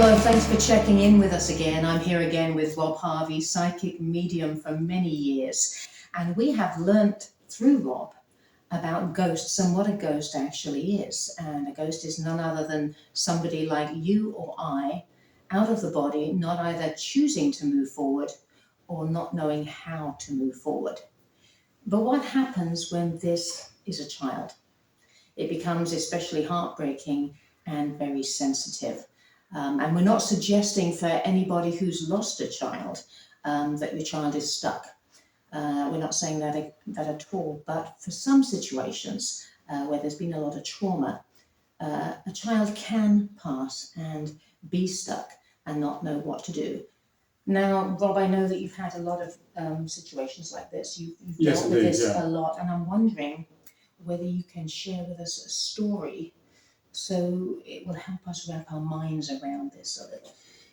Hello, thanks for checking in with us again. I'm here again with Rob Harvey, psychic medium for many years. And we have learnt through Rob about ghosts and what a ghost actually is. And a ghost is none other than somebody like you or I, out of the body, not either choosing to move forward or not knowing how to move forward. But what happens when this is a child? It becomes especially heartbreaking and very sensitive. And we're not suggesting for anybody who's lost a child that your child is stuck. We're not saying that at all. But for some situations where there's been a lot of trauma, a child can pass and be stuck and not know what to do. Now, Rob, I know that you've had a lot of situations like this. You've Yes, dealt with indeed, this yeah. a lot, and I'm wondering whether you can share with us a story so it will help us wrap our minds around this a little.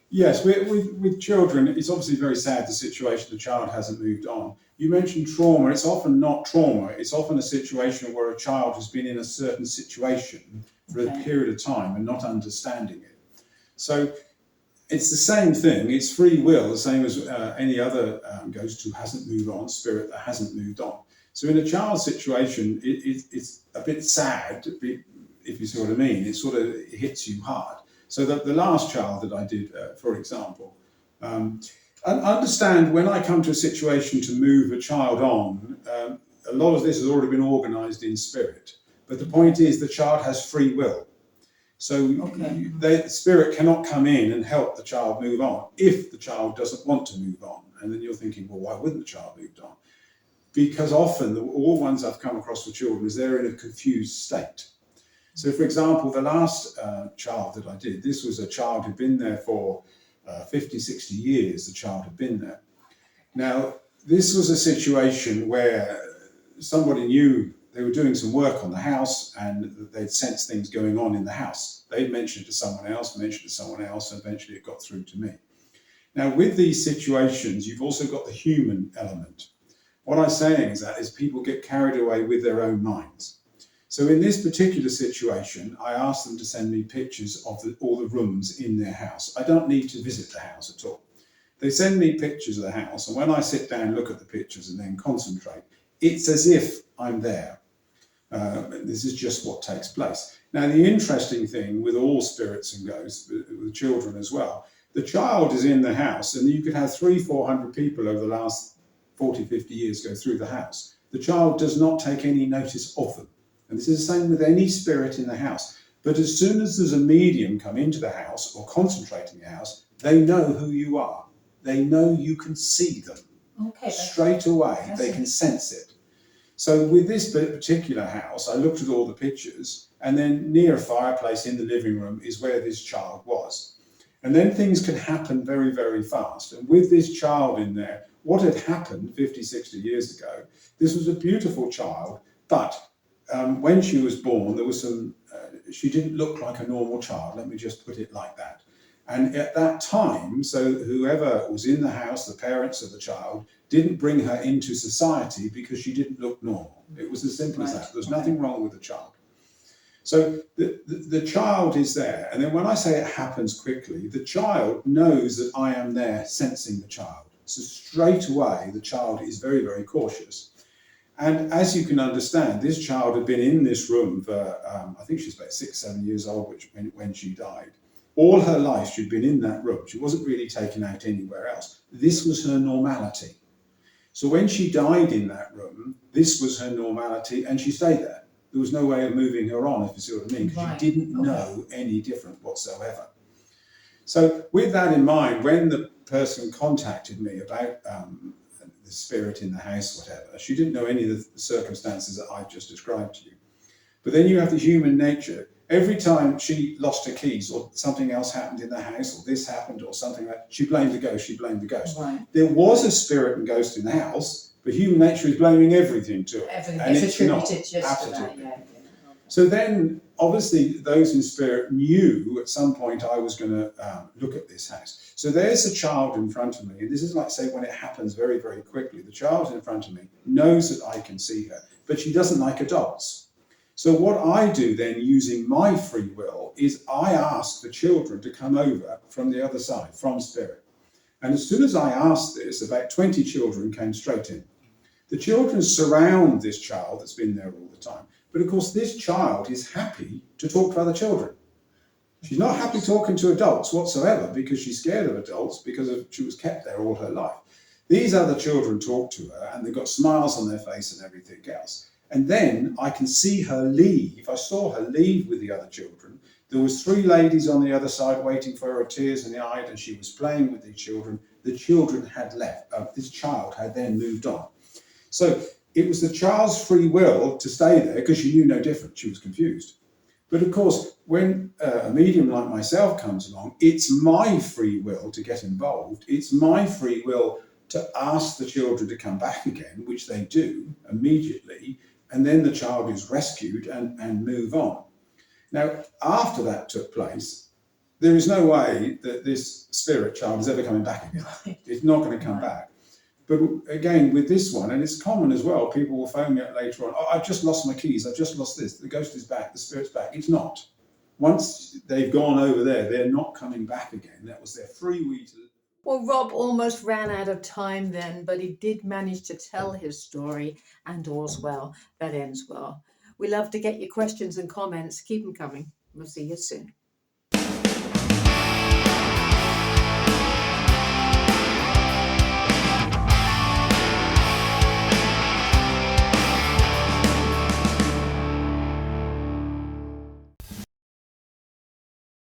Yes, with children, it's obviously very sad the situation, the child hasn't moved on. You mentioned trauma. It's often not trauma. It's often a situation where a child has been in a certain situation for a period of time and not understanding it. So it's the same thing. It's free will, the same as any other ghost who hasn't moved on, spirit that hasn't moved on. So in a child situation, it's a bit sad, if you see what I mean. It sort of hits you hard. So the last child that I did, for example, understand when I come to a situation to move a child on, a lot of this has already been organised in spirit. But the point is the child has free will. So the spirit cannot come in and help the child move on if the child doesn't want to move on. And then you're thinking, well, why wouldn't the child move on? Because often, all ones I've come across with children is they're in a confused state. So, for example, the last child that I did, this was a child who'd been there for 50, 60 years, the child had been there. Now, this was a situation where somebody knew they were doing some work on the house and they'd sensed things going on in the house. They'd mentioned it to someone else, and eventually it got through to me. Now, with these situations, you've also got the human element. What I'm saying is people get carried away with their own minds. So in this particular situation, I asked them to send me pictures of all the rooms in their house. I don't need to visit the house at all. They send me pictures of the house, and when I sit down and look at the pictures and then concentrate, it's as if I'm there. This is just what takes place. Now, the interesting thing with all spirits and ghosts, with children as well, the child is in the house, and you could have 300-400 people over the last 40, 50 years go through the house. The child does not take any notice of them. And this is the same with any spirit in the house. But as soon as there's a medium come into the house or concentrate in the house, they know who you are. They know you can see them. Straight away, they can sense it. So with this particular house, I looked at all the pictures, and then near a fireplace in the living room is where this child was. And then things can happen very, very fast. And with this child in there, what had happened 50, 60 years ago, this was a beautiful child, but when she was born, there was she didn't look like a normal child, let me just put it like that. And at that time, so whoever was in the house, the parents of the child, didn't bring her into society because she didn't look normal. It was as simple as that. There's nothing wrong with the child. So the child is there. And then when I say it happens quickly, the child knows that I am there sensing the child. So straight away, the child is very, very cautious. And as you can understand, this child had been in this room for, I think she's about 6, 7 years old when she died. All her life she'd been in that room. She wasn't really taken out anywhere else. This was her normality. So when she died in that room, this was her normality, and she stayed there. There was no way of moving her on, if you see what I mean, because she didn't know any different whatsoever. So with that in mind, when the person contacted me about the spirit in the house, whatever, she didn't know any of the circumstances that I've just described to you. But then you have the human nature. Every time she lost her keys or something else happened in the house or this happened or something like that, she blamed the ghost, Right. There was a spirit and ghost in the house, but human nature is blaming everything to it. Everything and gets it's attributed not. just Absolutely. to that. So then, obviously, those in spirit knew at some point I was going to look at this house. So there's a child in front of me. And this is like, say, when it happens very, very quickly. The child in front of me knows that I can see her, but she doesn't like adults. So what I do then, using my free will, is I ask the children to come over from the other side, from spirit. And as soon as I asked this, about 20 children came straight in. The children surround this child that's been there all the time. But of course, this child is happy to talk to other children. She's not happy talking to adults whatsoever because she's scared of adults because she was kept there all her life. These other children talk to her and they've got smiles on their face and everything else. And then I can see her leave. I saw her leave with the other children. There was 3 ladies on the other side waiting for her, tears in the eye, and she was playing with the children. The children had left. This child had then moved on. So it was the child's free will to stay there because she knew no different. She was confused. But of course, when a medium like myself comes along, it's my free will to get involved. It's my free will to ask the children to come back again, which they do immediately. And then the child is rescued and move on. Now, after that took place, there is no way that this spirit child is ever coming back again. Right. It's not going to come back. But again, with this one, and it's common as well, people will phone me up later on, oh, I've just lost my keys, I've just lost this, the ghost is back, the spirit's back. It's not. Once they've gone over there, they're not coming back again. That was their free will to... Well, Rob almost ran out of time then, but he did manage to tell his story, and all's well that ends well. We love to get your questions and comments. Keep them coming. We'll see you soon.